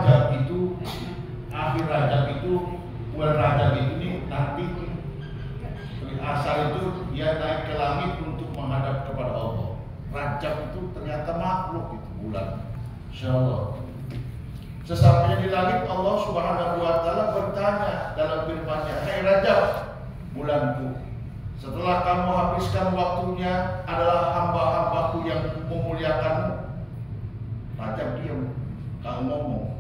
Rajab itu, akhir Rajab itu, bulan Rajab itu nih nanti asal itu dia naik ke langit untuk menghadap kepada Allah. Rajab itu ternyata makhluk itu bulan. Insyaallah. Sesampainya di langit Allah Subhanahu wa taala bertanya dalam firman-Nya, "Hai Rajab, bulanku, setelah kamu habiskan waktunya adalah hamba-hambaku yang memuliakanmu." Rajab diam, tak ngomong.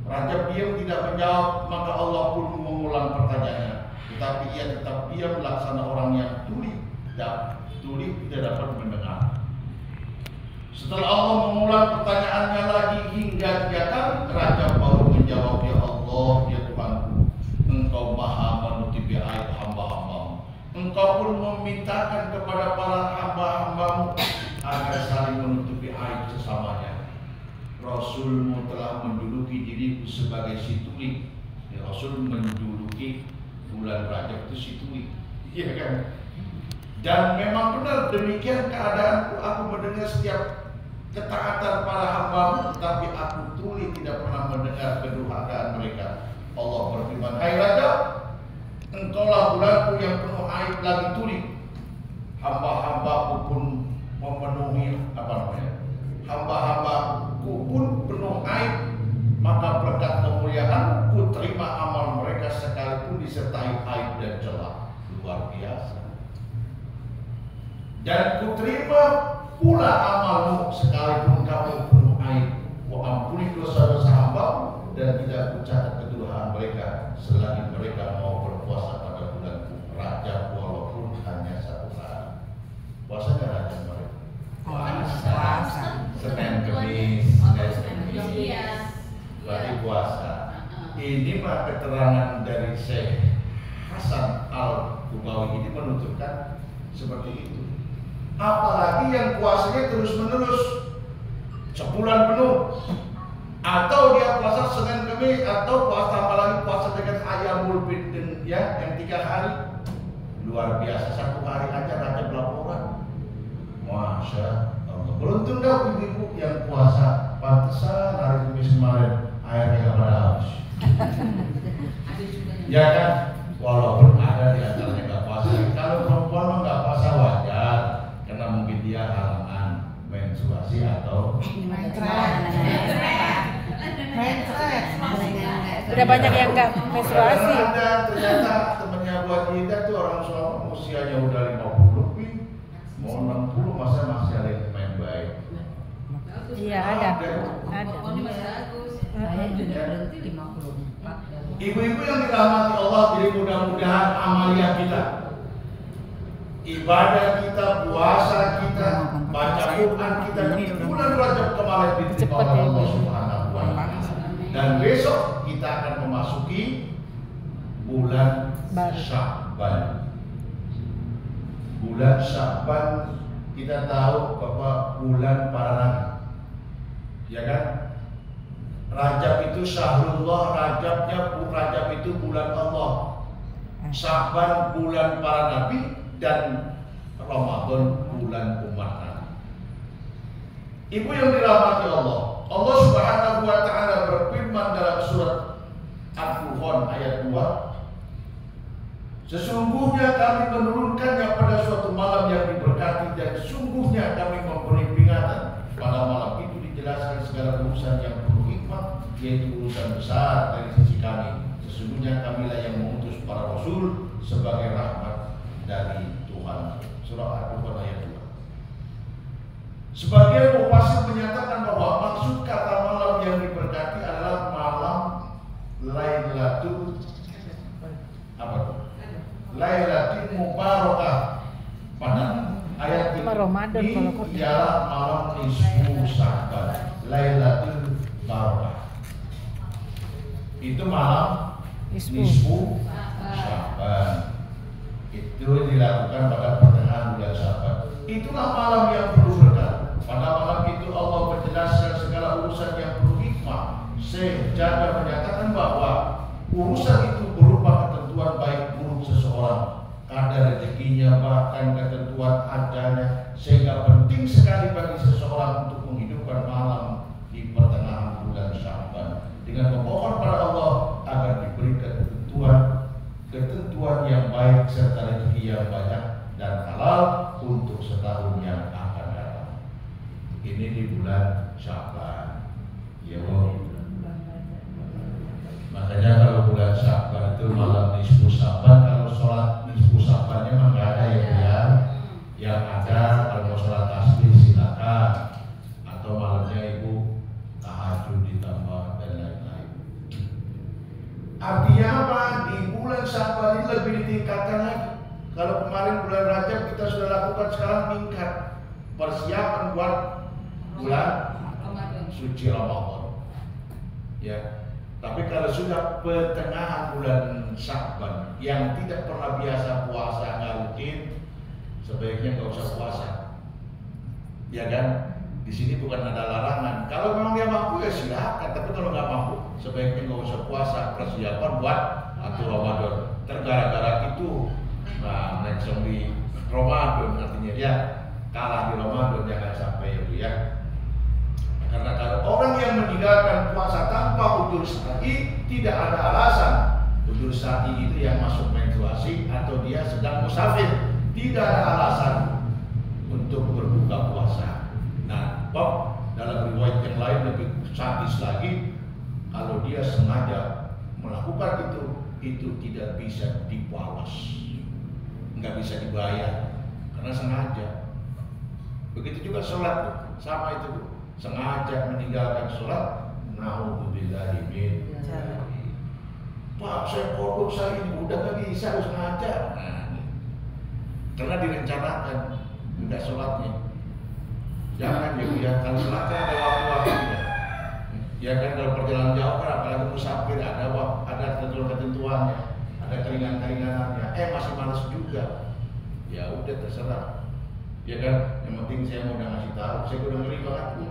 Rajab diam tidak menjawab, maka Allah pun mengulang pertanyaannya. Tetapi ia tetap diam laksana orang yang tuli tidak dapat mendengar. Setelah Allah mengulang pertanyaannya lagi hingga 3 kali, Rajab baru menjawab, "Ya Allah, ya Tuhanku, Engkau maha menutupi aib hamba-hambamu. Engkau pun memintakan kepada para hamba-hambamu agar saling menutupi aib sesamanya. Rasulmu telah menjuluki diriku sebagai si tuli." Ya, Rasul menjuluki bulan Rajab itu si tuli, iya kan? Dan memang benar demikian keadaanku. Aku mendengar setiap ketaatan para hambamu, tetapi aku tuli tidak pernah mendengar kedurhakaan mereka. Allah berfirman, "Hai Rajab, engkaulah bulanku yang penuh aib lagi tuli. Hamba-hambaku pun memenuhi hamba-hambaku pun penuh aib, maka berkat kemuliaanku terima amal mereka sekalipun disertai aib dan celah." Luar biasa. "Dan ku terima pula amalmu sekalipun kamu penuh aib. Ku ampuni dosa-dosa hambamu dan tidak ku catat kedurhakaan mereka selagi mereka mau berpuasa pada bulanku Rajab walaupun hanya 1 hari." Puasanya Rajab mereka. Puasa. Senin Kemis, berarti puasa. Ini mah keterangan dari Syekh Hasan Al-Bubawi ini menunjukkan seperti itu. Apalagi yang puasanya terus menerus sebulan penuh, atau dia puasa Senin Kemis, atau puasa apalagi puasa dengan Ayyamul Bid ya, yang 3 hari. Luar biasa, 1 hari aja Rajab laporan. Masya Allah. Beruntung dah ibu-ibu yang puasa. Pantesan hari Kamis kemarin airnya gak pada habis. Ya kan? Walaupun ada di antaranya gak puasa. Kalau perempuan mah gak puasa wajar, karena mungkin dia halangan menstruasi atau udah banyak yang nggak menstruasi. Ada ternyata temennya buat kita tuh orang suami usianya udah 50 lebih, mau 60 masa masih ada yang main baik. Iya ada. Saya juga berhenti 54. Ibu-ibu yang dirahmati Allah, jadi mudah-mudahan amalia kita, ibadah kita, puasa kita, baca Quran kita di bulan Rajab kemarin diterima oleh Allah Subhanahu wa taala. Dan besok kita akan memasuki bulan Sya'ban. Bulan Sya'ban kita tahu bahwa bulan para nabi. Ya kan? Rajab itu syahrullah, Rajab itu bulan Allah. Sya'ban bulan para nabi dan Ramadan bulan umat nabi. Ibu yang dirahmati Allah, Allah Subhanahu wa taala berfirman dalam surat Al-Furqan ayat 2, "Sesungguhnya kami menurunkannya pada suatu malam yang diberkati dan sesungguhnya kami memberi peringatan. Pada malam itu dijelaskan segala urusan yang penuh hikmah, yaitu urusan besar dari sisi kami. Sesungguhnya kamilah yang mengutus para rasul sebagai rahmat dari Tuhan." Surah Al-Furqan ayat 2. Sebagian mufassir menyatakan bahwa maksud kata malam yang diberkati adalah malam Lailatul Lailatul Mubarakah. Pada ayat ini ialah malam nisfu Sya'ban, Lailatul Barakah. Itu malam nisfu Sya'ban. Itu dilakukan pada pertengahan bulan Sya'ban. Itulah malam yang penuh berkah. Pada malam itu Allah menjelaskan segala urusan yang penuh hikmah. Syekh Jabir menyatakan bahwa urusan itu berupa ketentuan baik buruk seseorang, kadar rezekinya, bahkan ketentuan ajalnya, sehingga penting sekali bagi seseorang untuk menghidupkan malam di pertengahan bulan Sya'ban. Sya'ban. Ya Bu. Makanya kalau bulan Sya'ban itu malam nisfu Sya'ban, kalau sholat nisfu Sya'bannya mah nggak ada ya Bu ya. Yang ada kalau mau sholat tasbih silakan, atau malamnya Ibu tahajud ditambah dan lain-lain. Artinya apa? Di bulan Sya'ban ini lebih ditingkatkan lagi. Kalau kemarin bulan Rajab kita sudah lakukan, sekarang meningkat persiapan buat bulan suci Ramadan. Ya. Tapi kalau sudah pertengahan bulan Sya'ban yang tidak pernah biasa puasa, nggak rutin, sebaiknya nggak usah puasa. Ya kan? Di sini bukan ada larangan. Kalau memang dia mampu ya silakan. Tapi kalau nggak mampu, sebaiknya nggak usah puasa. Persiapan buat atur Ramadan. Tergara-gara itu, nah next di Ramadan artinya dia kalah di Ramadan, jangan sampai ya Bu ya. Karena kalau orang yang meninggalkan puasa tanpa udzur syar'i, tidak ada alasan. Udzur syar'i itu yang masuk menstruasi atau dia sedang musafir, tidak ada alasan untuk berbuka puasa. Nah, dalam riwayat yang lain lebih sadis lagi, kalau dia sengaja melakukan itu tidak bisa dibalas, nggak bisa dibayar karena sengaja. Begitu juga sholat, sama itu Bu. Sengaja meninggalkan sholat, naudzubillahi min dzalik. Pak, saya kodok saya ini udah nggak bisa, harus sengaja. Nah, karena direncanakan nggak sholatnya. Jangan ya, kalau sholatnya ada waktu-waktunya. Ya kan kalau perjalanan jauh kan, apalagi musafir ada ketentuan-ketentuannya, ada keringan-keringanannya. Masih malas juga. Ya udah terserah. Ya kan, yang penting saya mau udah ngasih tahu. Saya udah ngeri banget Bu.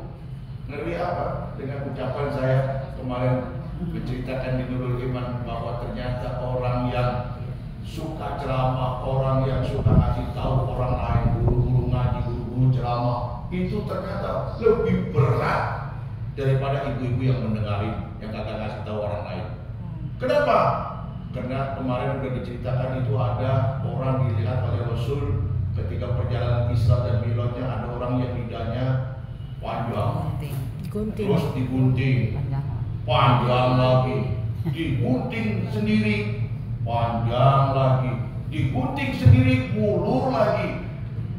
Ngeri apa? Dengan ucapan saya kemarin menceritakan di Nurul Iman bahwa ternyata orang yang suka ceramah, orang yang suka ngasih tahu orang lain, guru-guru ngaji, guru-guru ceramah, itu ternyata lebih berat daripada ibu-ibu yang mendengarin, yang kagak ngasih tahu orang lain. Kenapa? Karena kemarin sudah diceritakan itu ada orang dilihat oleh Rasul ketika perjalanan Isra dan Mi'rajnya, ada orang yang lidahnya panjang, terus digunting, panjang lagi, digunting sendiri, panjang lagi, digunting sendiri, mulur lagi.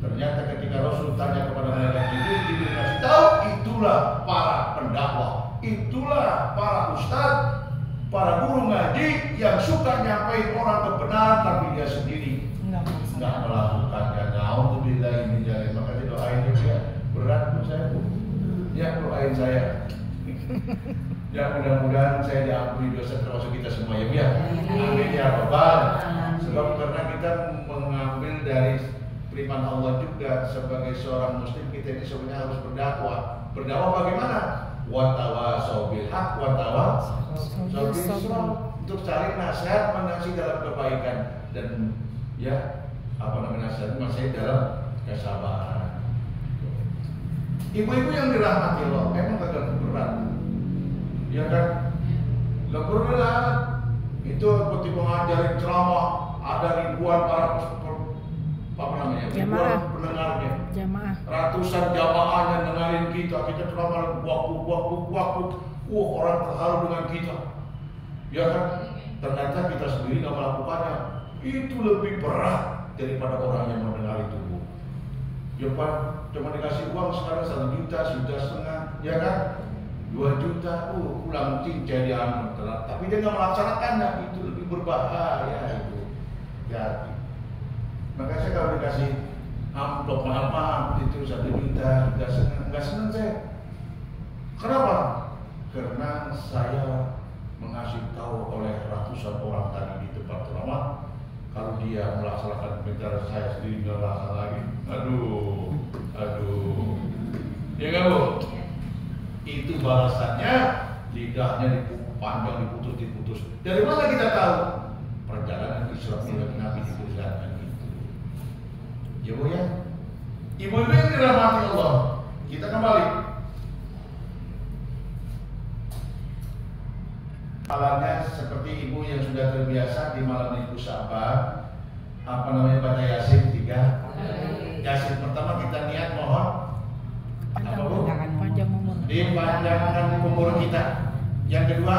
Ternyata ketika Rasul tanya kepada mereka, Jibril kasih tahu, itulah para pendakwah, itulah para ustadz, para guru ngaji yang suka nyampein orang kebenaran tapi dia sendiri nggak melakukannya. Naudzubillahi min dzalik. Makanya doain dia, berat Bu saya Bu. Ya doain saya. Ya mudah-mudahan saya diampuni dosa termasuk kita semua ya Bu ya. Amin ya Rabbal. Sebab karena kita mengambil dari firman Allah juga, sebagai seorang muslim kita ini sebenarnya harus berdakwah. Berdakwah bagaimana? Wa tawasau bil haq wa tawasau bis sabr. Untuk cari nasihat menasih dalam kebaikan dan ya nasihat masih dalam kesabaran. Ibu-ibu yang dirahmati Allah emang agak berat. Ya kan? Gak berat. Itu seperti mengajarin ceramah, ada ribuan para ribuan pendengarnya. Jamaah. Ratusan jamaah yang dengerin kita ceramah waktu. Orang terharu dengan kita. Ya kan? Ternyata kita sendiri nggak melakukannya. Itu lebih berat daripada orang yang mendengar itu. Ya Pak, cuma dikasih uang sekarang 1 juta, 1,5 juta, ya kan? 2 juta, pulang cincin di anu. Tapi dia nggak melaksanakannya, itu lebih berbahaya itu. Hati. Makanya saya kalau dikasih amplop maaf itu 1 juta, 1,5 juta, nggak senang saya. Kenapa? Karena saya mengasih tahu oleh ratusan orang tadi di tempat ceramah, kalau dia melaksanakan perintah saya sendiri nggak laksana lagi, aduh, ya nggak Bu? Itu balasannya lidahnya panjang diputus. Dari mana kita tahu? Perjalanan Isra Mi'raj Nabi diperlihatkan itu. Ya Bu ya. Ibu-ibu yang dirahmati Allah, kita kembali. Alamnya seperti ibu yang sudah terbiasa di malam minggu Sya'ban, baca Yasin 3. Yasin pertama kita niat mohon apa Bu? Panjang umur. dipanjangkan umur kita. Yang kedua,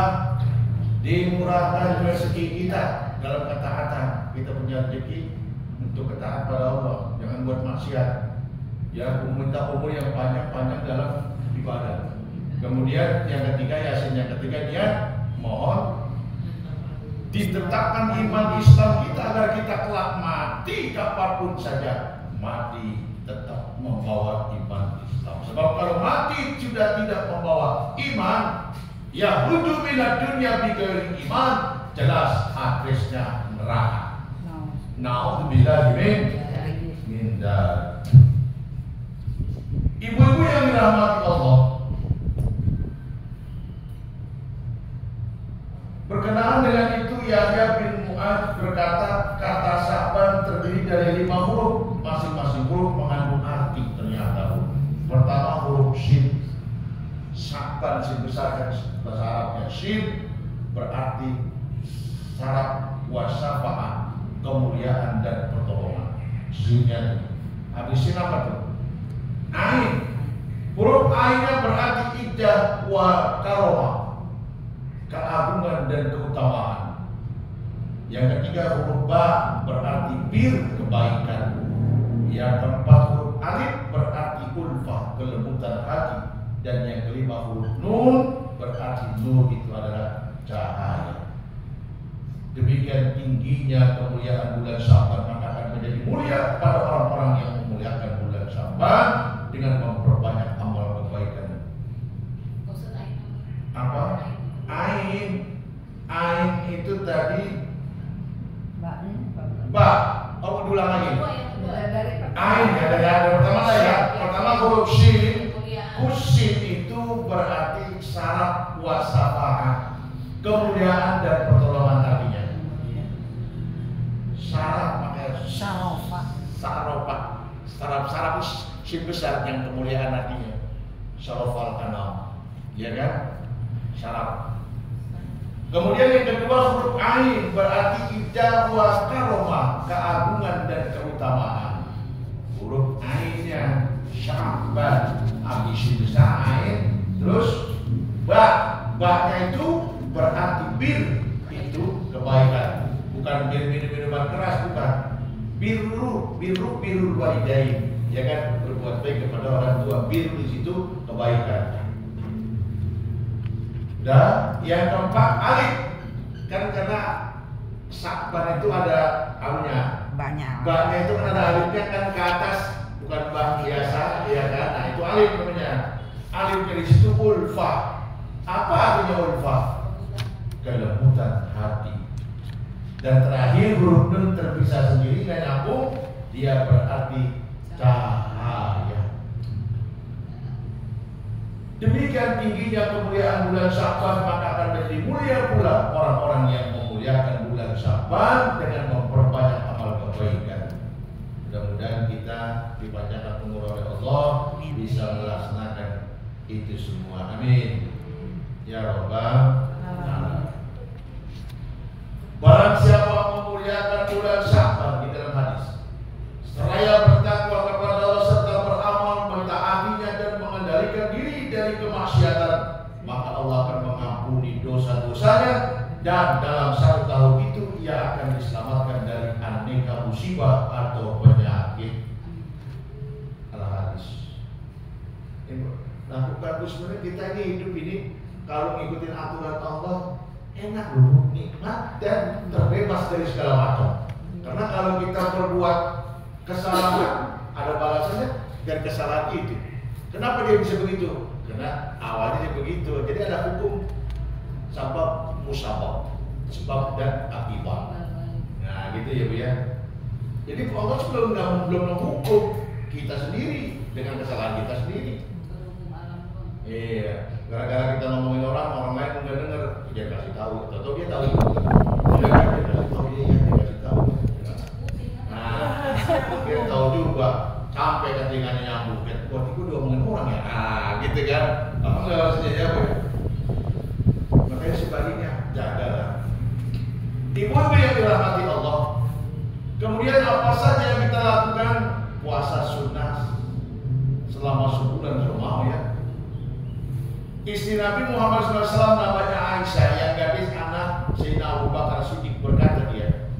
dimurahkan rezeki kita dalam ketaatan. Kita punya rezeki untuk ketaatan pada Allah, jangan buat maksiat. Ya, meminta umur yang panjang dalam ibadah. Kemudian yang ketiga, Yasin yang ketiga, dia mohon ditetapkan iman Islam kita agar kita kelak mati kapanpun saja, mati tetap membawa iman Islam. Sebab kalau mati sudah tidak membawa iman, ya hudu minad dunya bighairi iman, jelas akhirnya neraka. Nauzubillah min dzalik. Ibu-ibu yang dirahmati Allah, berkenaan dengan itu Yahya bin Mu'adz berkata, kata Sya'ban terdiri dari 5 huruf, masing-masing huruf mengandung arti ternyata. Pertama huruf Shin, Sya'ban sin besar kan bahasa Arabnya. Shin berarti syarat wasafa'ah, kemuliaan dan pertolongan. Shinnya habis Shin apa tuh? Ain. Huruf Ainnya berarti iddah wa karomah, keagungan dan keutamaan. Yang ketiga huruf Ba berarti bir, kebaikan. Yang keempat huruf Alif berarti ulfah, kelembutan hati. Dan yang kelima huruf Nun berarti nur, itu adalah cahaya. Demikian tingginya kemuliaan bulan Sya'ban, maka akan menjadi mulia pada orang-orang yang memuliakan bulan Sya'ban dengan memperbanyak amal kebaikan. Apa? Ain. Ain itu tadi ba. Oh, diulang lagi. Ain ya, dari pertama lah ya. Pertama huruf Shin. Shin itu berarti syarat wasafah, kemuliaan dan pertolongan artinya. Syarat makanya saraf Shin besar yang kemuliaan artinya. Syarafal kanal. Ya kan? Syarat. Kemudian yang kedua huruf Ain berarti iddah wa karomah, keagungan dan keutamaan. Huruf Ainnya Sya'ban, habis besar Ain, terus Ba-nya itu berarti bir, itu kebaikan. Bukan bir minuman keras, bukan. Birrul walidain, ya kan, berbuat baik kepada orang tua. Bir di situ kebaikan. Dan yang keempat Alif, kan karena Sya'ban itu ada alifnya. Ba-nya itu kan ada alifnya kan ke atas, bukan ba biasa, ya kan? Nah itu alif namanya. Alifnya di situ ulfa. Apa artinya ulfa? Kelembutan hati. Dan terakhir huruf Nun terpisah sendiri dan nyambung, dia berarti cahaya. Demikian tingginya kemuliaan bulan Sya'ban, maka akan menjadi mulia pula orang-orang yang memuliakan bulan Sya'ban dengan memperbanyak amal kebaikan. Mudah-mudahan kita dipanjangkan umur oleh Allah, bisa melaksanakan itu semua. Amin. Ya Rabbal Alamin. Barang siapa memuliakan bulan Sya'ban di dalam hadis, seraya bertakwa kepada Allah serta beramal mentaatinya dan mengendalikan diri dari kemaksiatan, maka Allah akan mengampuni dosa-dosanya, dan dalam 1 tahun itu ia akan diselamatkan dari aneka musibah atau penyakit. Al-Hadis. Nah, bagus sebenarnya kita ini hidup ini kalau ngikutin aturan Allah enak loh, nikmat dan terbebas dari segala macam. Karena kalau kita berbuat kesalahan ada balasannya, dan kesalahan itu. Kenapa dia bisa begitu? Karena awalnya dia begitu. Jadi ada hukum sabab musabab, sebab dan akibat. Nah gitu ya Bu ya. Jadi Allah belum menghukum kita sendiri dengan kesalahan kita sendiri. Iya, gara-gara kita ngomongin orang lain nggak denger, dia kasih tahu, atau dia tahu, dia kasih tahu, dia kasih tahu. Nah, dia tahu juga, sampai ke telinganya nyambung. Waktu itu diomongin orang ya, gitu kan? Apa nggak harusnya ya, Bu? Makanya sebaliknya jagalah. Ibu-ibu yang dirahmati Allah. Kemudian apa saja yang kita lakukan? Puasa sunnah selama sebulan Ramadan ya. Istri Nabi Muhammad SAW namanya Aisyah, yang gadis anak Sayyidina Abu Bakar Siddiq, berkata dia,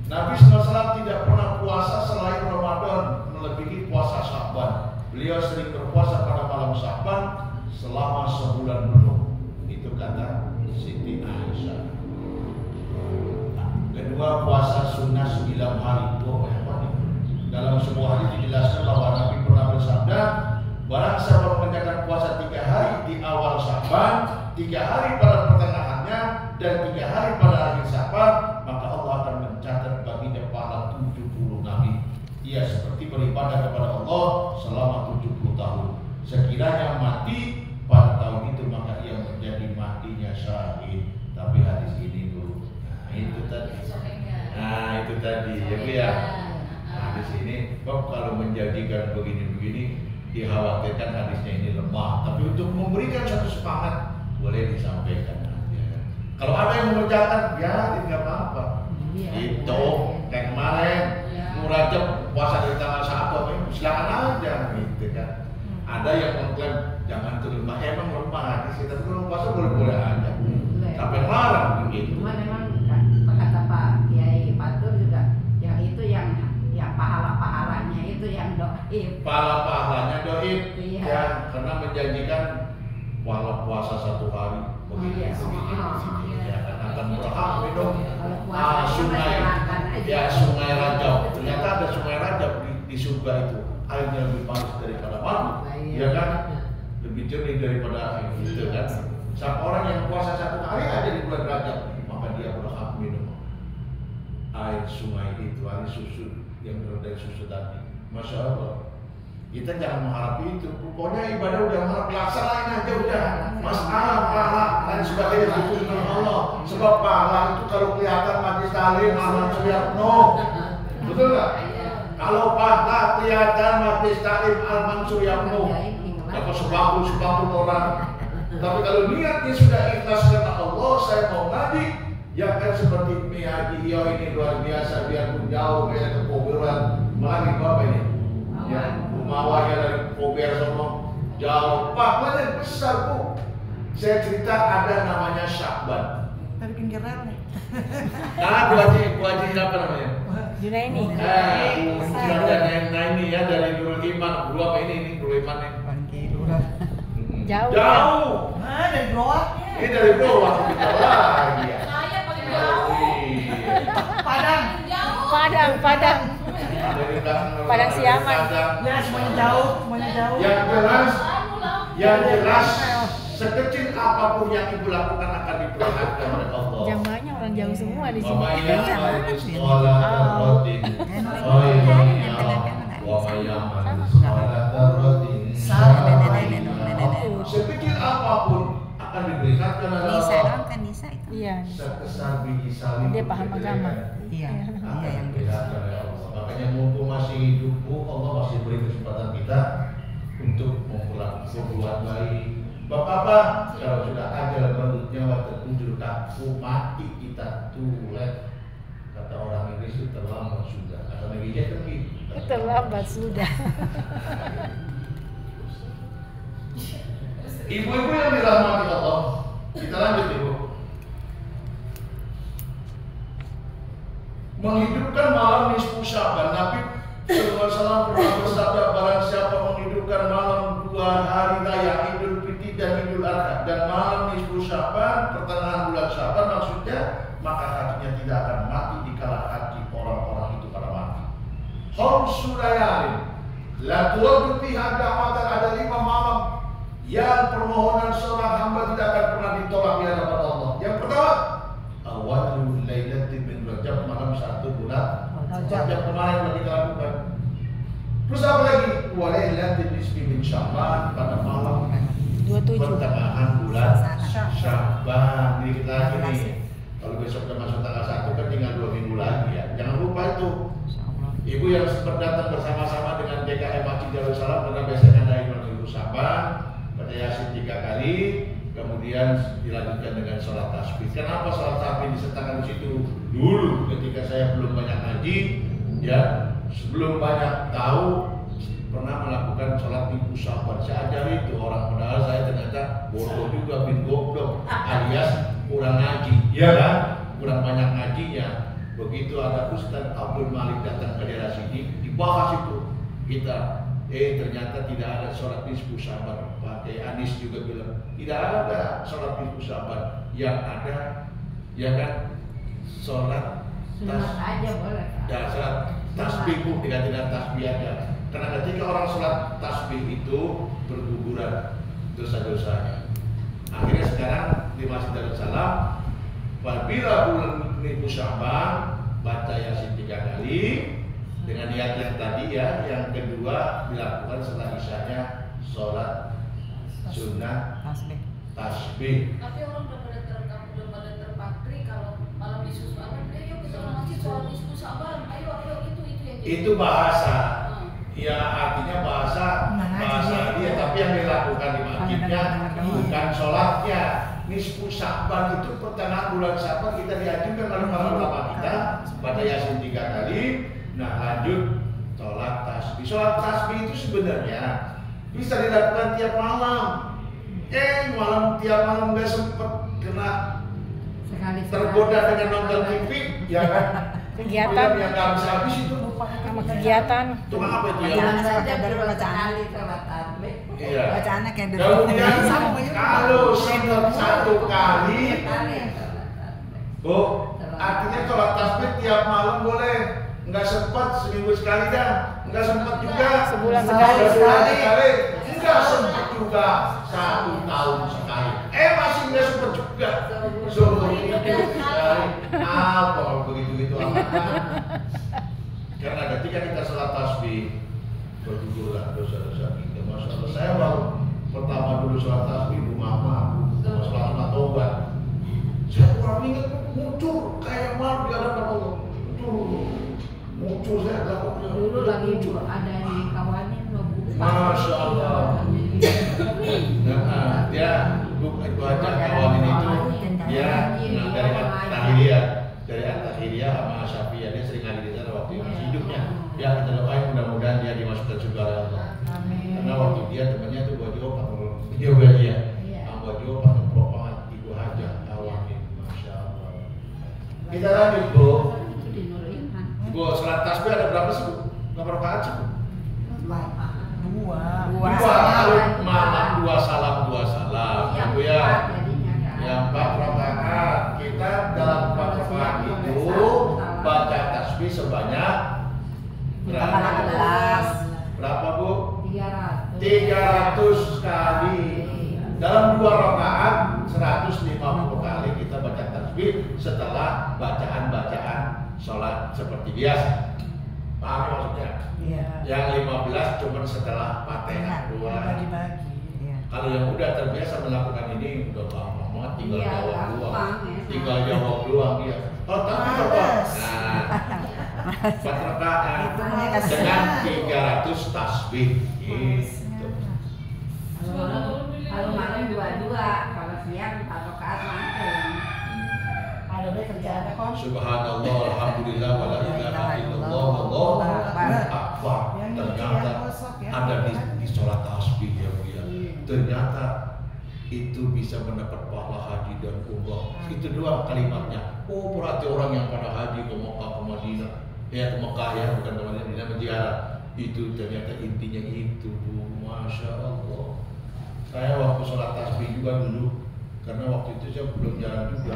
Nabi SAW tidak pernah puasa selain Ramadan melebihi puasa Sya'ban. Beliau sering berpuasa pada malam Sya'ban selama sebulan penuh. Itu kata Siti Aisyah. Kedua, puasa sunnah 9 hari. Dalam sebuah hadis dijelaskan bahwa Nabi pernah bersabda, barang siapa mengerjakan puasa 3 hari di awal Sya'ban, 3 hari pada pertengahannya, dan 3 hari pada akhir Sya'ban, maka Allah akan mencatat baginya pahala 70 nabi. Ia seperti beribadah kepada Allah selama 70 tahun. Sekiranya mati pada tahun itu, maka ia menjadi matinya syahid. Tapi hadis ini dulu, itu tadi ya Bu ya. Hadis ini kalau menjadikan begini-begini, dikhawatirkan hadisnya ini lemah. Tapi untuk memberikan satu semangat, boleh disampaikan. Ya. Kalau ada yang mengerjakan, ya tidak apa-apa. Itu kayak kemarin, Rajab puasa dari tanggal 1, silakan aja, gitu kan. Ada yang mengklaim jangan itu lemah, emang lemah hadis, tapi kalau puasa boleh-boleh aja. Sampai larang begitu. Cuma memang kata Pak Kiai Fatur juga, yang itu yang pahala-pahalanya itu yang doib. Pahala-pahalanya doib, iya. Ya, karena menjanjikan walau puasa 1 hari begitu. Ya, akan berhak minum sungai Rajab. Ternyata ada sungai Rajab di surga itu, airnya lebih panas daripada madu, ya kan? Lebih jernih daripada air, gitu kan? Sama orang yang puasa 1 hari aja di bulan Rajab, maka dia berhak minum air sungai itu, air susu yang dari susu tadi. Masya Allah. Kita jangan mengharap itu. Pokoknya ibadah udah mengharap, laksanain aja udah. Masalah pahala dan sebagainya itu dengan Allah. Sebab pahala itu kalau kelihatan majlis taklim amal Suryatno, betul nggak? Kalau pahala kelihatan majlis taklim amal Suryatno, dapat sebangkul orang. Tapi kalau niatnya sudah ikhlas karena Allah, saya mau ngaji, ya kan seperti Haji Iyo ini luar biasa, biarpun jauh beda kepoberan, melagi Bapak ini. Ya, Rumawanya dari Kober sono jauh, pahalanya besar Bu. Saya cerita ada namanya Sya'ban. Dari pinggir rel nih. Nah, Bu Haji apa namanya? Junaini. Ini ya dari Nurul Iman, dulu apa ini Nurul Iman nih. Jauh. Nah, dari bawah. Ini dari bawah kita lagi ya. Saya paling jauh. Padang. Dari belakang Padang Siaman. Ya, semuanya jauh. Yang jelas sekecil apapun yang ibu lakukan akan diperhatikan oleh Allah. Jamaahnya orang jauh semua di sini. Wa may ya'mal mithqala dzarratin khairan yarah wa may ya'mal mithqala dzarratin syarran yarah. Sekecil apapun akan diberikan oleh Allah. Iya. Sebesar biji sawi. Dia paham agama. Iya. Akan diberikan oleh Allah. Makanya mumpung masih hidup, Allah masih beri kesempatan kita untuk berbuat baik. Bapak-bapak, kalau sudah ajal menurutnya waktu tujuh takfu mati kita tulen. Kata orang Inggris itu terlambat sudah. Kata Indonesia kan gitu. Terlambat sudah. Ibu-ibu yang dirahmati Allah, kita lanjut Ibu. Menghidupkan malam nisfu Sya'ban. Nabi SAW pernah bersabda, barang siapa menghidupkan malam 2 hari raya Idul Fitri dan Idul Adha dan malam nisfu Sya'ban, pertengahan bulan Sya'ban maksudnya, maka hatinya tidak akan mati dikala hati orang-orang itu pada mati. Khamsulayalin la tuwaddu fiha da'watan, ada 5 malam yang permohonan seorang hamba tidak akan pernah ditolak di hadapan Allah. Yang pertama, awalul lailatin min Rajab, malam 1 bulan Rajab kemarin yang kita lakukan. Terus apa lagi? Walailatin nisfi min Sya'ban, pada malam 27 pertengahan bulan Sya'ban. Dikit lagi nih. Kalau besok udah masuk tanggal 1 kan tinggal 2 minggu lagi ya. Jangan lupa itu. Ibu yang sempat datang bersama-sama dengan DKM Masjid Darussalam, karena biasanya ada Ibu Sya'ban, baca Yasin 3 kali, kemudian dilanjutkan dengan sholat tasbih. Kenapa sholat tasbih disertakan di situ? Dulu ketika saya belum banyak ngaji, ya, sebelum banyak tahu, pernah melakukan sholat Ibu Sya'ban. Saya ajari itu orang, padahal saya bodoh juga, bin goblok, alias kurang ngaji, ya kan? Kurang banyak ngajinya. Begitu ada Ustaz Abdul Malik datang ke daerah sini, dibahas itu kita. Ternyata tidak ada sholat nisfu Syaban. Pak Anis juga bilang tidak ada sholat nisfu Syaban. Yang ada, ya kan, sholat Sunat aja boleh. ya sholat tasbih pun diganti dengan tasbih aja. Karena ketika orang sholat tasbih itu berguguran dosa-dosanya. Akhirnya sekarang di Masjid Darussalam, apabila bulan nisfu Syaban baca Yasin 3 kali dengan niat yang tadi ya. Yang kedua dilakukan setelah isyanya sholat sunnah tasbih. Tapi orang udah pada terpatri kalau malam disusul ayo kita masjid sholat nisfu Syaban, ayo itu yang Itu bahasa. Ya artinya bahasa dia, tapi yang dilakukan di masjidnya bukan sholatnya. Nisfu Syaban itu pertengahan bulan Syaban kita diajukan oleh para ulama kita baca Yasin 3 kali. Nah lanjut sholat tasbih. Sholat tasbih itu sebenarnya bisa dilakukan tiap malam. Malam tiap malam nggak sempet kena tergoda dengan nonton TV, ya kan? Kegiatan yang nggak habis itu sama kegiatan. cuma apa itu ya? Jangan saja bacaan sholat tasbih. Iya. Bacaannya kayak Kemudian kalau singkat 1 kali, Bu, artinya sholat tasbih tiap malam boleh. Nggak sempat seminggu sekali dah, nggak sempat juga Sebulan sekali, nggak sempat juga 1 tahun sekali. Masih nggak sempat juga. Seumur hidup sekali. Apa begitu Karena ketika kita sholat tasbih bergugurlah dosa-dosa kita. Masya Allah. Saya baru pertama dulu sholat tasbih Bu Mama, sholat taubat. Saya kurang ingat muncul kayak malu di hadapan Allah. Muncul saya takutnya. Dulu lagi ada di kawanin loh. Masya Allah. Nah, dia ibu aja kawanin itu dia dari At-Tahiriyah sama Syafi'iyah, dia sering ngaji di sana waktu masih hidupnya. Ya kita doain mudah-mudahan dia dimasukkan surga oleh Allah. Karena waktu dia temannya tuh baju opat, dia gaji ya. Baju opat propagan Ibu Hajah Awamin, Masya Allah. Kita lanjut Bu. Bu, sholat tasbih ada berapa sih Bu? Berapa rakaat sih Bu? Dua. Kalau malam 2 salam 2 salam. Ya Bu ya. Yang 4 rakaat. Kita dalam 4 rakaat itu baca tasbih sebanyak berapa Bu? 300 kali. Dalam 2 rakaat 150 kali kita baca tasbih setelah bacaan-bacaan sholat seperti biasa. Paham maksudnya? Iya. Yang 15 cuma setelah Fatihah doang. Bagi-bagi. Kalau yang udah terbiasa melakukan ini udah gampang banget, tinggal jawab doang. Tinggal jawab doang dia. Oh tapi apa? Nah, 4 rakaat dengan 300 tasbih. Gitu. Kalau malam 2, kalau siang 4 rakaat makan. Ada deh kerjaannya kok. Subhanallah, alhamdulillah, wala ilaha illallah, Allahu akbar. Ternyata ada di sholat tasbih ya Bu ya. Ternyata itu bisa mendapat pahala haji dan umrah. Itu doang kalimatnya. Oh berarti orang yang pada haji ke Mekah, ke Madinah, ya ke Mekah ya, bukan ke Madinah, berziarah. Itu ternyata intinya itu Bu. Masya Allah. Saya waktu sholat tasbih juga dulu, karena waktu itu saya belum jalan juga.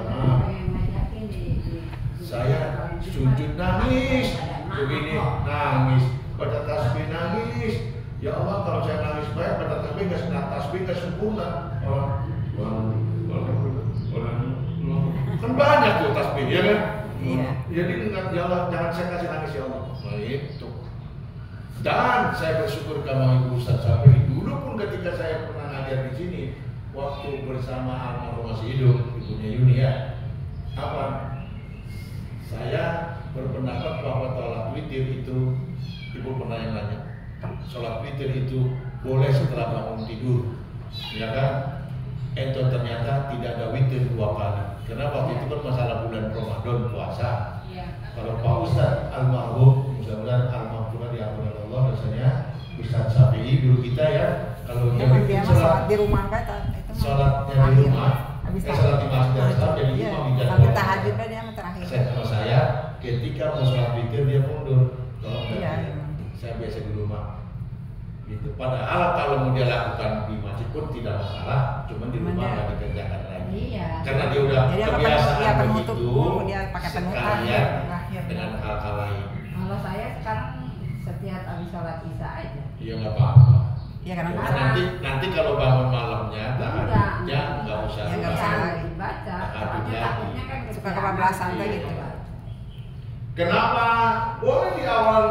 Saya sujud nangis, begini nangis, baca tasbih nangis. Ya Allah kalau saya nangis baik, baca tasbih nggak sempurna. Kan banyak tuh tasbih ya kan? Iya. Jadi jangan saya kasih nangis ya Allah. Nah itu. Dan saya bersyukur sama Ibu Ustaz Syafi'i dulu pun ketika saya pernah ngajar di sini waktu bersama almarhum masih hidup ibunya Yuni ya. Apa? Saya berpendapat bahwa sholat witir itu, Ibu pernah yang nanya, sholat witir itu boleh setelah bangun tidur, ya kan? Itu ternyata tidak ada witir 2 kali, karena waktu itu kan masalah bulan Ramadan puasa. Kalau Pak Ustadz almarhum, mudah-mudahan almarhum diampuni oleh Allah dosanya, Ustadz Syafi'i dulu kita ya, kalau dia bikin Dia sholat di rumah kata itu. sholatnya di rumah, sholat di masjid dan sholat jadi Iya, imam di sampai jadwal. tahajudnya dia sama terakhir. Sama saya, ketika mau sholat witir dia mundur. Tolong Iya, ganti. iya. Saya biasa di rumah. Itu padahal kalau mau dia lakukan di masjid pun tidak masalah, cuma di rumah Cuman dia- nggak dikerjakan lagi. Iya. Karena dia udah Jadi apa, kebiasaan dia penutup begitu, dulu, dia pakai penutup sekalian terakhir. dengan hal-hal lain. Kalau saya sekarang setiap habis sholat isya aja. Iya nggak apa-apa. Iya, karena Nah, Karena- nanti kalau bangun malamnya, tahajudnya nggak usah. Ya, nggak usah. Iya, dibaca. Soalnya takutnya kan Suka kebablasan kayak gitu. Kenapa? Boleh di awal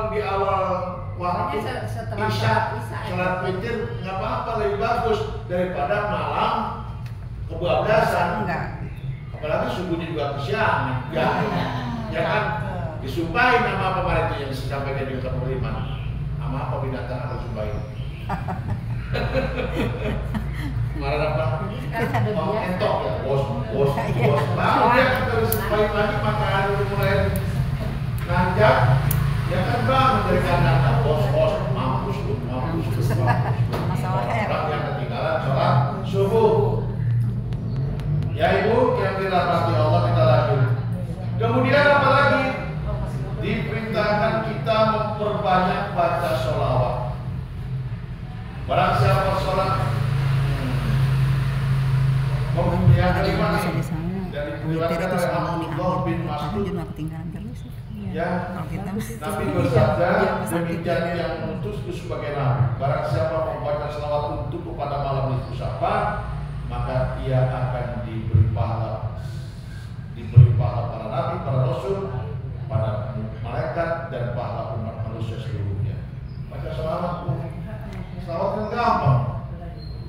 waktu Pokoknya setelah isya, sholat isya ya. sholat witir nggak apa-apa, lebih bagus daripada malam kebablasan. enggak. Apalagi subuhnya juga kesiangan, ya kan? Disumpahin nama apa kemarin itu yang disampaikan di Ustaz Beriman? Nama apa binatang harus sumpahin? Kemarin apa? Sekarang ada Oh, biasa. entok ya, bos. Baru dia kan terus sumpahin lagi makanan udah mulai nanjak. Ya kan bang dari kandang bos, mampus lu. Masalahnya ya. Orang yang ketinggalan sholat subuh. Ya ibu yang dirahmati Allah, kita lanjut. Kemudian apa lagi? Diperintahkan kita memperbanyak baca sholawat. Barang siapa sholat, yang kelima nih, dari Witir itu selalu di Abdullah bin akhir. Mas'ud, Tahajud nggak ketinggalan terus. ya, Kalau kita Nabi bersabda, demikian yang mengutusku sebagai nabi. Barang siapa membaca selawat untuk kepada malam itu Sya'ban, maka ia akan diberi pahala para nabi, para rasul, para malaikat dan pahala umat manusia seluruhnya. Baca selawat yang gampang.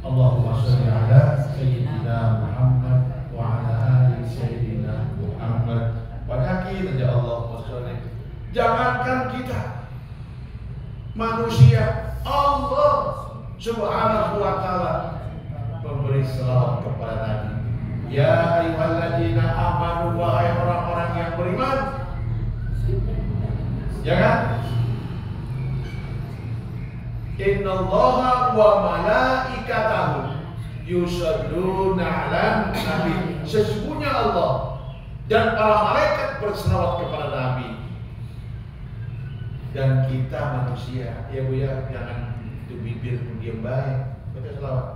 Allahumma sholli ala sayyidina Muhammad wa ala ali sayyidina Muhammad. Pada akhir saja Allahumma sholli. Jangankan kita manusia, Allah Subhanahu wa taala memberi selawat kepada Nabi. Ya ayyuhalladzina amanu, wahai orang-orang yang beriman. Ya kan? Innallaha wa malaikatahu yusalluna 'alan nabi. Sesungguhnya Allah dan para malaikat berselawat kepada Nabi. Dan kita manusia, ya Bu ya, jangan itu bibir diam baik, baca selawat.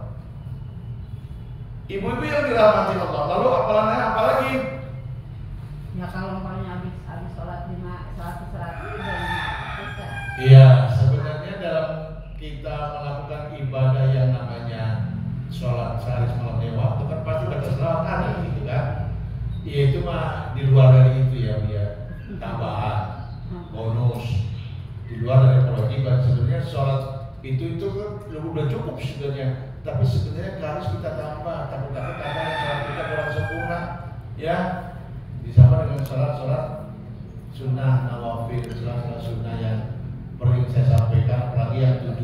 Ibu-ibu yang dirahmati Allah, lalu apalagi? Ya kalau umpamanya habis sholat 100 udah 500 kan. Iya, sebenarnya dalam kita melakukan ibadah yang namanya sholat sehari semalam lewat itu kan pasti baca selawat ada gitu kan. Iya, itu mah di luar dari itu ya, dia tambahan bonus di luar dari kewajiban. Sebenarnya sholat itu kan udah cukup sebenarnya, tapi sebenarnya harus kita tambah, takut-takut tambah sholat kita kurang sempurna ya, disama dengan sholat sunnah nawafil, sholat sunnah yang perlu saya sampaikan, apalagi yang 12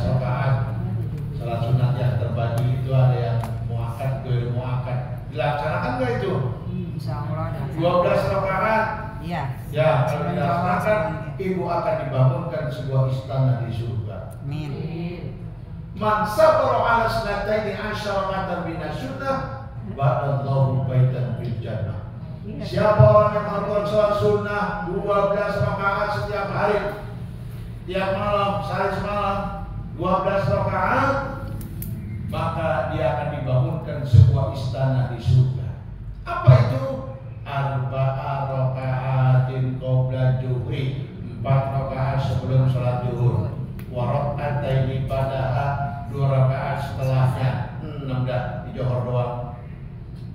rakaat sholat sunnah yang terbagi itu, ada yang muakkad, muakkad. Dilaksanakan nggak itu? Insya Allah ada. 12 rakaat. Iya. Ya, kalau dilaksanakan, ibu akan dibangunkan sebuah istana di surga. Amin. Man sabara ala sanataini asyara qadar minas sunnah, ba'dallahu baitan fil jannah. Siapa orang yang melakukan sholat sunnah 12 rakaat setiap hari, tiap malam, sehari semalam 12 rakaat, maka dia akan dibangunkan sebuah istana di surga. Apa itu? Arba'a raka'atin qabla zuhri, 4 rakaat sebelum sholat zuhur, wa raka'ataini ba'daha, 2 rakaat setelahnya, 6 dah di Johor doang.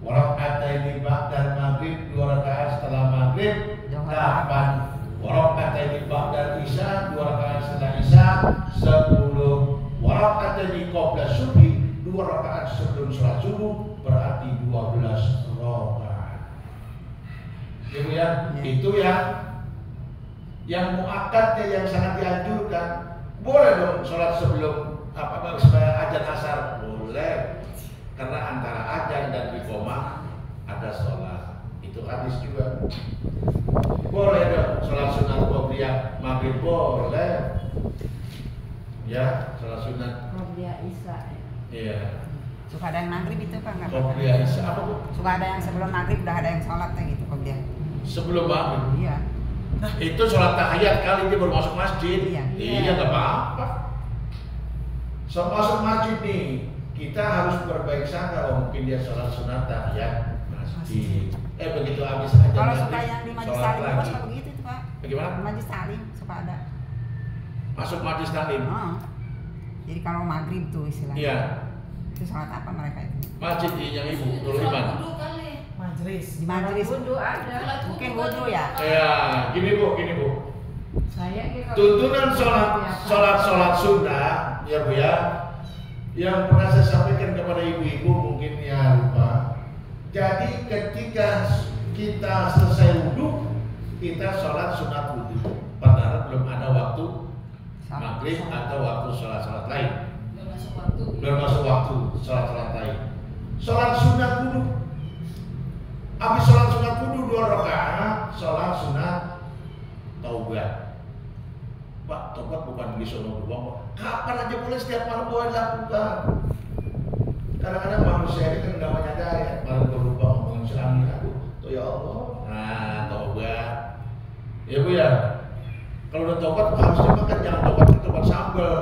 Wa raka'ataini ba'dal maghrib, 2 rakaat setelah maghrib, 8. Wa raka'ataini ba'dal isya, 2 rakaat setelah isya, 10. Wa raka'ataini qabla subhi, 2 rakaat sebelum sholat subuh, berarti 12 rakaat. Ya Bu ya, itu yang muakkadnya yang sangat dianjurkan. Boleh dong sholat sebelum supaya azan asar, boleh, karena antara azan dan iqamah ada sholat, itu hadis juga. Boleh dong sholat sunat qobliyah maghrib, boleh. Ya, sholat sunat. Qobliyah Isya. Iya. Suka ada yang maghrib itu Pak nggak? Qobliyah Isya apa Bu? Suka ada yang sebelum maghrib udah ada yang sholatnya gitu qobliyah. Sebelum maghrib. Iya. Itu sholat tahiyat kali dia baru masuk masjid. Iya. Iya, nggak apa-apa. So, masuk masjid nih, kita harus berbaik sangka. Oh, mungkin dia sholat sunat tahiyat masjid. Begitu habis aja. Kalau suka yang di majlis sholat taklim lagi. suka begitu tuh Pak. Bagaimana? Di majlis taklim suka ada. Masuk majlis taklim. Oh. Jadi kalau maghrib tuh istilahnya. Iya. Itu sholat apa mereka itu? Masjid yang ibu Nurul Iman. Wudhu kali. Majelis. Di majlis. Wudhu ada. Mungkin wudhu ya. Ya, gini Bu. Saya kalau Tuntunan sholat sunnah, ya Bu ya. Yang pernah saya sampaikan kepada ibu-ibu mungkin ya lupa. Jadi ketika kita selesai wudhu, kita sholat sunat wudhu. Padahal belum ada waktu maghrib atau waktu sholat lain. Belum masuk waktu sholat lain. Sholat sunat wudhu. Habis sholat sunat wudhu 2 rakaat, sholat sunat taubah. Pak, tobat bukan di sono doang. Kapan aja boleh, setiap malam boleh dilakukan. Kadang-kadang manusia ini kan nggak menyadari, malam berubah ngomongin suami aku, tuh ya Allah. Nah, tobat. Ya Bu ya. Kalau udah tobat harusnya makan, jangan tobat sambal.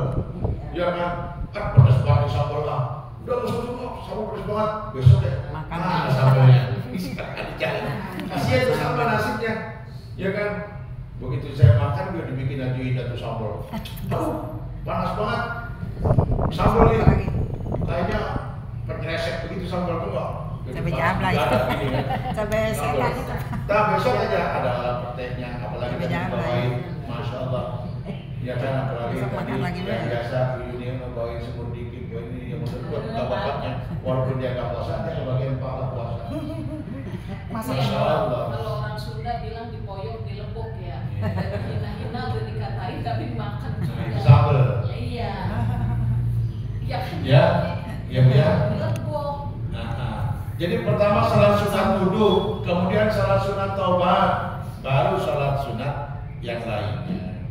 Ya kan? Kan pedas banget sambal lah. Udah musuh sambal pedas banget. Besok ya makan sambalnya. Bisa dijalan. Kasihan tuh sambal nasibnya. Ya kan? Begitu saya makan dia dibikin aja indah tuh sambal. Aduh, panas banget. Sambal nih. Kayaknya penyeresek begitu sambal tuh enggak. Sampai jabla itu. Sampai setan itu. Nah, besok aja ada petenya, apalagi Sampai tadi jabla, bawain, ya. Masya Allah. Ya kan, apalagi Besok tadi makan lagi, yang ya. biasa ini ngebawain semur dikit, ini yang buat buka bapaknya, walaupun dia nggak puasa, dia ngebagiin pahala puasa. Masya Allah. Kalau orang Sunda bilang dipoyok, dilepuk ya. Hina-hina udah dikatain tapi dimakan. Itu sambal. Iya. Iya. Ya, ya Bu ya. Dilepuk. Jadi pertama salat sunat wudhu, kemudian salat sunat taubat, baru salat sunat yang lainnya.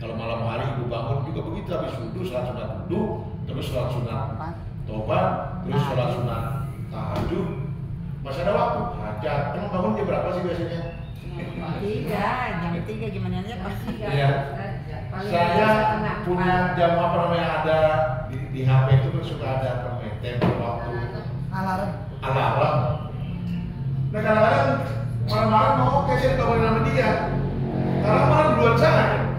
Kalau malam hari ibu bangun juga begitu, habis wudhu salat sunat wudhu, terus salat sunat taubat, terus salat sunat tahajud. Masih ada waktu hajat. Emang bangun jam berapa sih biasanya? 3 Jam 3 gimana aja Pak? Iya. Saya punya jam apa namanya ada di HP itu kan suka ada apa namanya tempo waktu alarm. Nah kadang-kadang malam-malam mau oke saya kabarin sama dia. Karena malam duluan saya.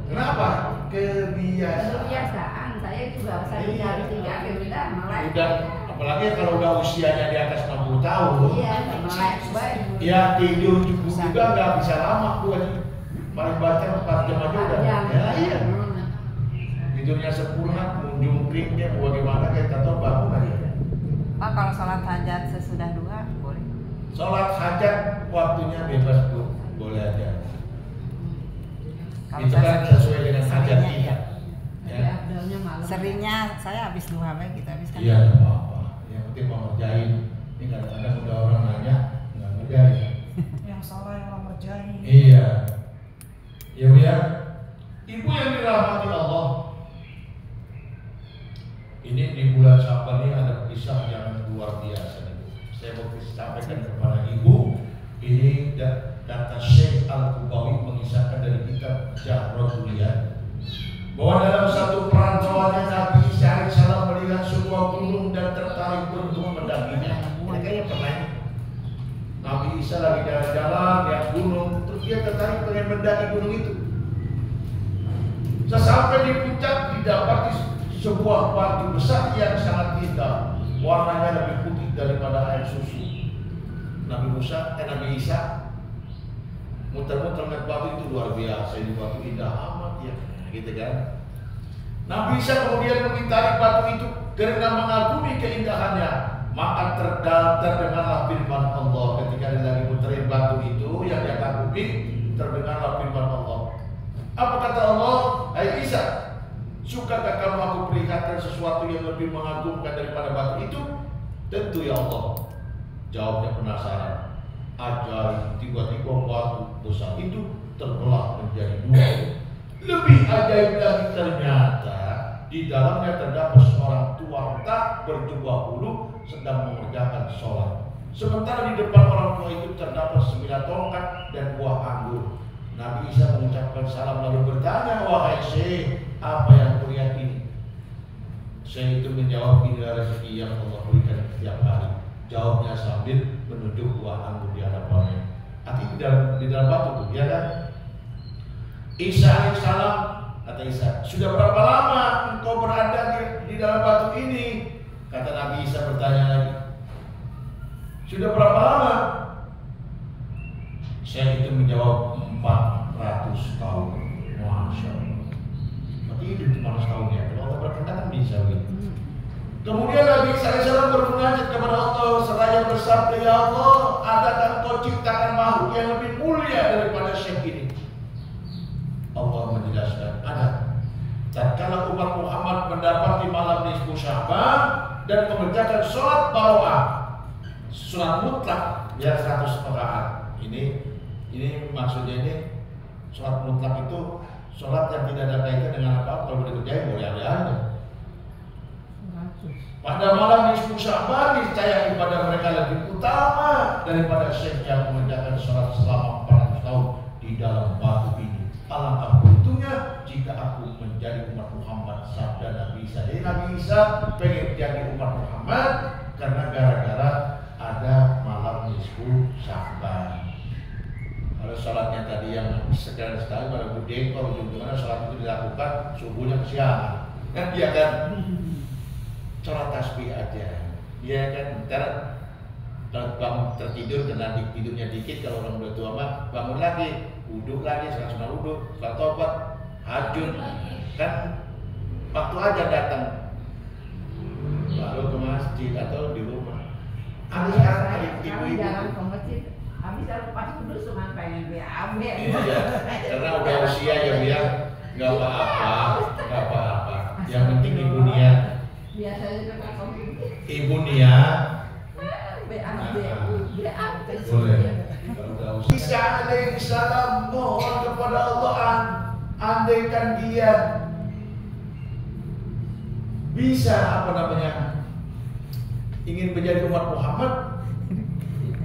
Kenapa? kebiasaan. Saya juga saya jam 3 udah melek. Udah, apalagi kalau udah usianya di atas 60 tahun. Iya, melek baik. Ya tidur juga nggak bisa lama Bu. Paling baca 4 jam aja udah. Ya iya. Tidurnya sempurna, jungkringnya bagaimana kita tahu bangun aja. Pak kalau sholat hajat sesudah 2 boleh? Sholat hajat waktunya bebas Bu, boleh aja. Kalau Itu kan saya sesuai dengan hajat seringnya, kita. Ya, Ya. abdalnya malam. Seringnya saya habis 2 baik gitu habis kan. Iya, nggak apa-apa. Yang penting mau ngerjain. Ini kadang-kadang udah orang nanya nggak ngerjain. Yang salah yang orang ngerjain. Iya. Ya Bu ya. Ibu yang dirahmati Allah. Ini di bulan Syawal ini ada kisah yang luar biasa nih Bu. Saya mau sampaikan kepada Ibu. Ini data Syekh Al-Qubawi mengisahkan dari kitab Jahrul Uliyah bahwa dalam satu perantauannya Nabi Isa alaihissalam melihat sebuah gunung dan tertarik untuk mendakinya. Ini kayaknya pernah ini. Nabi Isa lagi jalan-jalan lihat gunung, terus dia tertarik pengen mendaki gunung itu. Sesampai di puncak didapati sebuah batu besar yang sangat indah, warnanya lebih putih daripada air susu. Nabi Isa muter-muter lihat batu itu luar biasa, ini batu indah amat ya, gitu kan. Nabi Isa kemudian mengintari batu itu karena mengagumi keindahannya, maka terdengarlah firman Allah ketika dia lagi muterin batu itu yang dia kagumi, terdengarlah firman Allah. Apa kata Allah? Hai Isa, sukakah kamu aku perlihatkan sesuatu yang lebih mengagumkan daripada batu itu? Tentu ya Allah. Jawabnya penasaran. Ajaib, tiba-tiba batu besar itu terbelah menjadi 2. Lebih ajaib lagi ternyata di dalamnya terdapat seorang tua tak berjubah bulu sedang mengerjakan sholat. Sementara di depan orang tua itu terdapat 9 tongkat dan buah anggur. Nabi Isa mengucapkan salam lalu bertanya, wahai Syekh, apa yang kulihat ini? Syekh itu menjawab, inilah rezeki yang Allah berikan setiap hari. Jawabnya sambil menunjuk buah anggur di hadapannya. Artinya di dalam batu tuh, ya kan? Isa alaihissalam, kata Isa, sudah berapa lama engkau berada di dalam batu ini? Kata Nabi Isa bertanya lagi, sudah berapa lama? Saya itu menjawab 400 tahun. Masya Allah. Berarti hidup 400 tahun ya. Kalau Allah berkenan kan bisa begitu. Kemudian Nabi Isa alaihissalam bermunajat kepada Allah seraya bersabda, ya Allah, adakah engkau ciptakan makhluk yang lebih mulia daripada Syekh ini? Allah menjelaskan, ada. Tatkala umat Muhammad mendapati malam nisfu Sya'ban dan mengerjakan sholat baroah, sholat mutlak ya 100 rakaat. Ini maksudnya ini sholat mutlak itu sholat yang tidak ada kaitan dengan apa-apa. Kalau dikerjain boleh aja. Pada malam nisfu Sya'ban niscaya ibadah mereka lebih utama daripada Syekh yang mengerjakan sholat selama 400 tahun di dalam batu ini. Alangkah beruntungnya jika aku menjadi umat Muhammad, sabda Nabi Isa. Jadi Nabi Isa pengen jadi umat Muhammad karena gara-gara ada malam nisfu Sya'ban. Kalau sholatnya tadi yang sekarang sekali pada berdekor, ujung-ujungnya sholat itu dilakukan subuhnya ke siang, kan dia kan sholat tasbih aja, ya kan. Ntar kalau bangun tertidur kena tidurnya dikit, kalau orang udah tua mah bangun lagi, wudhu lagi, sunat wudhu, sholat tobat, hajun, kan waktu aja datang baru ke masjid atau di rumah. Ada sekarang ada ibu-ibu jalan ke masjid, habis harus pas wudhu cuma pengen BAB. Iya, karena udah usia ya biar nggak apa-apa. Yang penting ibu niat. Biasanya juga komputer. Ibu niat. Boleh. Isa alaihissalam mohon kepada Allah, andaikan dia bisa ingin menjadi umat Muhammad,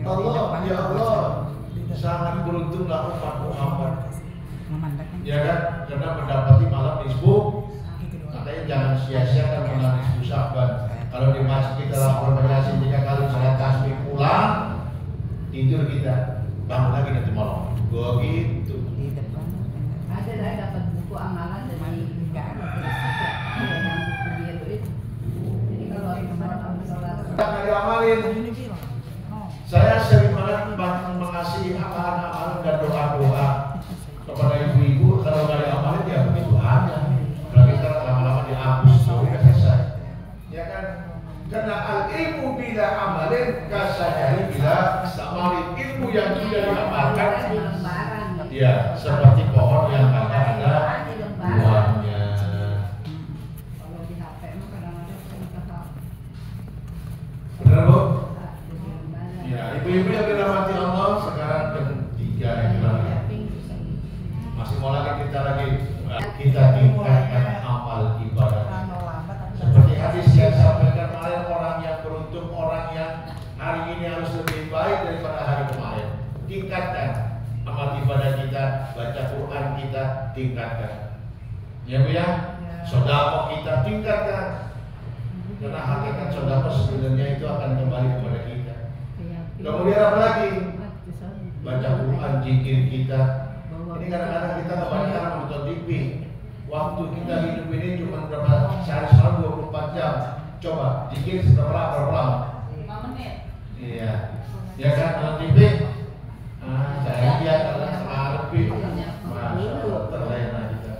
Allah, ya Allah, sangat beruntunglah umat Muhammad, ya kan, karena mendapati malam nisfu. Makanya jangan sia-siakan malam nisfu Sya'ban. Kalau di masjid kita lapor Yasin 3 kali, sholat tasbih, pulang tidur kita, bangun lagi nanti malam. Begitu. Ada saya dapat buku amalan dari yang buku biru itu. Jadi kalau sholat Kita diamalin. Saya sering banget mengasihi amalan-amalan dan doa-doa kepada ibu-ibu. Kalau nggak diamalin ya begitu aja. Berarti kita lama-lama dihapus, sudah selesai. Ya kan? Karena al-ilmu bila amalin kasajari bila samalin. Ilmu yang tidak diamalkan, ya seperti pohon yang kagak ada buahnya. Kalau di HP mah kadang-kadang saya Benar, Bu? Ya, ibu-ibu yang dirahmati Allah, sekarang ketiga yang terakhir. Masih mau lagi kita tingkatkan amal ibadah. Seperti hadis yang sampaikan kemarin, orang yang beruntung, orang yang hari ini harus lebih baik daripada hari kemarin. Tingkatkan amal ibadah kita, baca Quran kita tingkatkan. Ya Bu ya? Sedekah kita tingkatkan. Karena hakikat sedekah sebenarnya itu akan kembali kepada kita. Kemudian apa lagi? Baca Quran, zikir kita. Ini kadang-kadang kita kebanyakan nonton TV. Waktu kita hidup ini cuma berapa sehari 24 jam. Coba zikir berapa lama? 5 menit. Iya. Ya kan nonton TV. Saya lihat karena lebih. Masya Allah, terlena kita.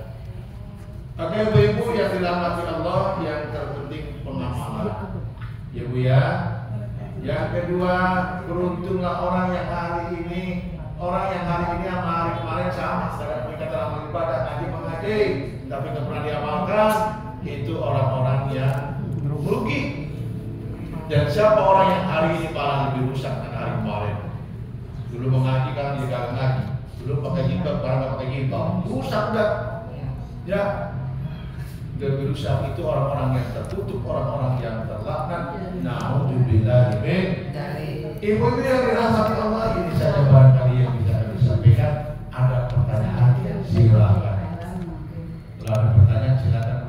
Oke ibu-ibu yang dirahmati Allah, yang terpenting pengamalan. Ya Bu ya. Yang kedua, beruntunglah orang yang hari ini sama hari kemarin sama, sedangkan mereka telah beribadah, ngaji mengaji, tapi tidak pernah diamalkan. Itu orang-orang yang merugi. Dan siapa orang yang hari ini malah lebih rusak dari hari kemarin? Dulu mengaji kan dia gak ngaji, dulu pakai jilbab, sekarang gak pakai jilbab, rusak udah. Ya, Gabiru Syam itu orang-orang yang tertutup, orang-orang yang terlaknat. Naudzubillah min. Dari Ibu itu yang dirahmati